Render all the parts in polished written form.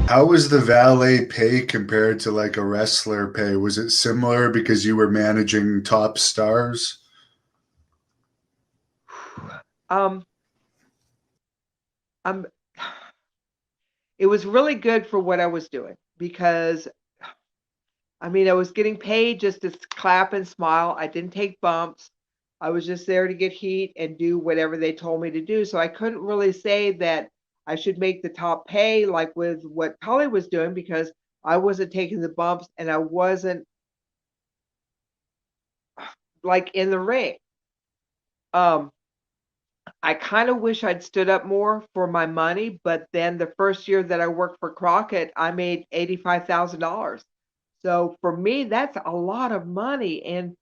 How was the valet pay compared to like a wrestler pay? Was it similar because you were managing top stars? Um, I'm, it was really good for what I was doing because I mean, I was getting paid just to clap and smile. I didn't take bumps. I was just there to get heat and do whatever they told me to do. So I couldn't really say that I should make the top pay like with what Tully was doing because I wasn't taking the bumps and I wasn't like in the ring. Um, I kind of wish I'd stood up more for my money, but then the first year that I worked for Crockett, I made $85,000. So for me, that's a lot of money. And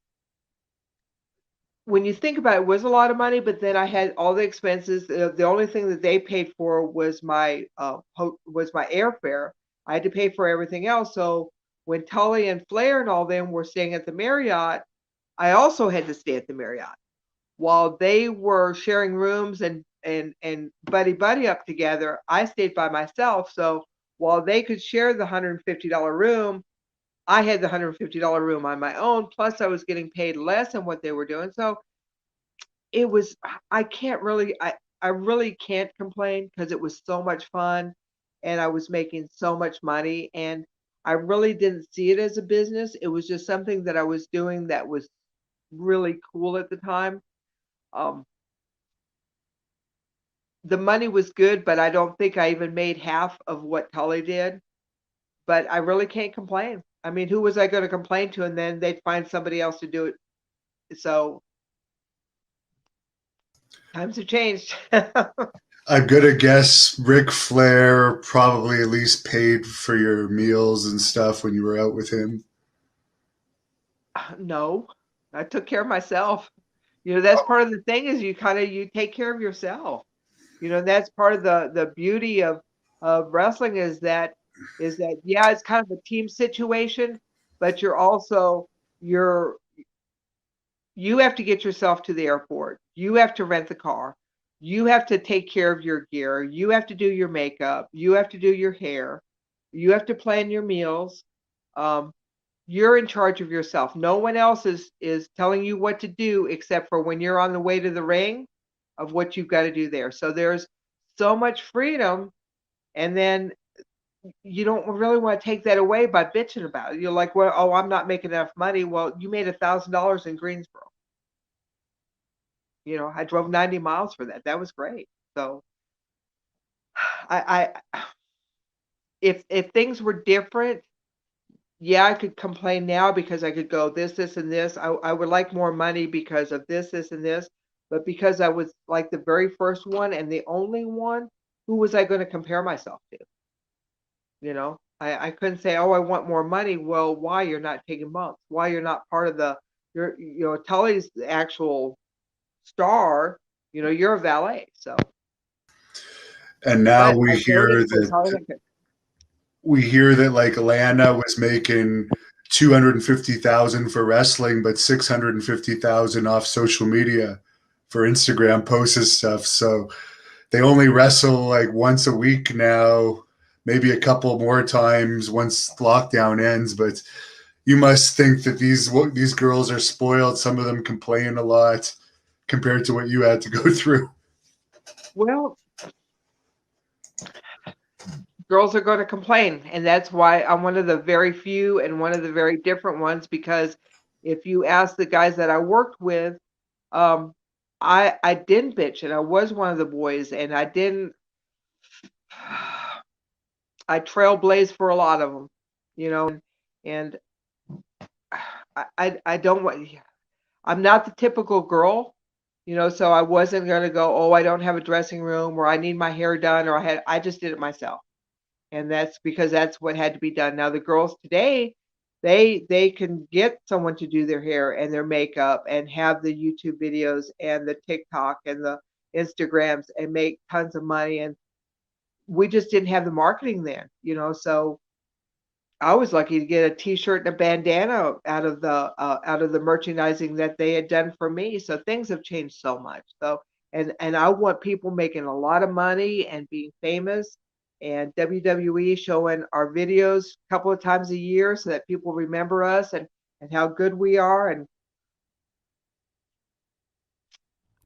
when you think about it, it was a lot of money, but then I had all the expenses. The only thing that they paid for was my airfare. I had to pay for everything else. So when Tully and Flair and all them were staying at the Marriott, I also had to stay at the Marriott while they were sharing rooms and buddy up together. I stayed by myself. So while they could share the $150 room, I had the $150 room on my own. Plus, I was getting paid less than what they were doing. So it was I can't really I really can't complain because it was so much fun and I was making so much money and I really didn't see it as a business. It was just something that I was doing that was really cool at the time. Um, the money was good, but I don't think I even made half of what Tully did. But I really can't complain. I mean, who was I going to complain to? And then they'd find somebody else to do it. So times have changed. I'm gonna guess Ric Flair probably at least paid for your meals and stuff when you were out with him. No, I took care of myself. That's part of the thing is you take care of yourself. That's part of the beauty of wrestling is that yeah, it's kind of a team situation, but you're you have to get yourself to the airport. You have to rent the car. You have to take care of your gear. You have to do your makeup. You have to do your hair. You have to plan your meals. Um, you're in charge of yourself. No one else is telling you what to do except for when you're on the way to the ring of what you've got to do there. So there's so much freedom, and then you don't really want to take that away by bitching about it. You're like, well, oh, I'm not making enough money. Well, you made $1,000 in Greensboro. I drove 90 miles for that. That was great. So I if things were different, yeah, I could complain now because I could go this, and this. I would like more money because of this, and this. But because I was like the very first one and the only one, who was I going to compare myself to? I couldn't say, oh, I want more money. Well, why you're not taking bumps? Why you're not part of Tully's the actual star, you're a valet. So, And now but I voted for Tully. we hear that like Lana was making 250,000 for wrestling, but 650,000 off social media for Instagram posts and stuff. So they only wrestle like once a week now, maybe a couple more times once lockdown ends. But you must think that these girls are spoiled. Some of them complain a lot compared to what you had to go through. Well, girls are going to complain, and that's why I'm one of the very few and one of the very different ones. Because if you ask the guys that I worked with, um, I didn't bitch, and I was one of the boys, and I didn't. I trailblazed for a lot of them, and I don't want. I'm not the typical girl, so I wasn't going to go. Oh, I don't have a dressing room, or I need my hair done, or I just did it myself. And that's because that's what had to be done. Now the girls today, they can get someone to do their hair and their makeup and have the YouTube videos and the TikTok and the Instagrams and make tons of money. And we just didn't have the marketing then, So I was lucky to get a T-shirt and a bandana out of the merchandising that they had done for me. So things have changed so much. So and I want people making a lot of money and being famous and WWE showing our videos a couple of times a year so that people remember us and how good we are. And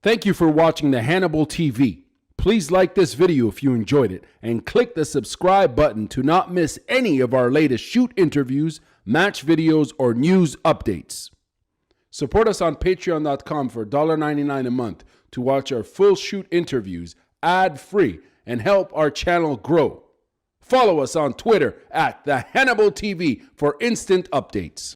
thank you for watching the Hannibal TV. Please like this video if you enjoyed it and click the subscribe button to not miss any of our latest shoot interviews, match videos, or news updates. Support us on patreon.com for $1.99 a month to watch our full shoot interviews ad-free and help our channel grow. Follow us on Twitter at the Hannibal TV for instant updates.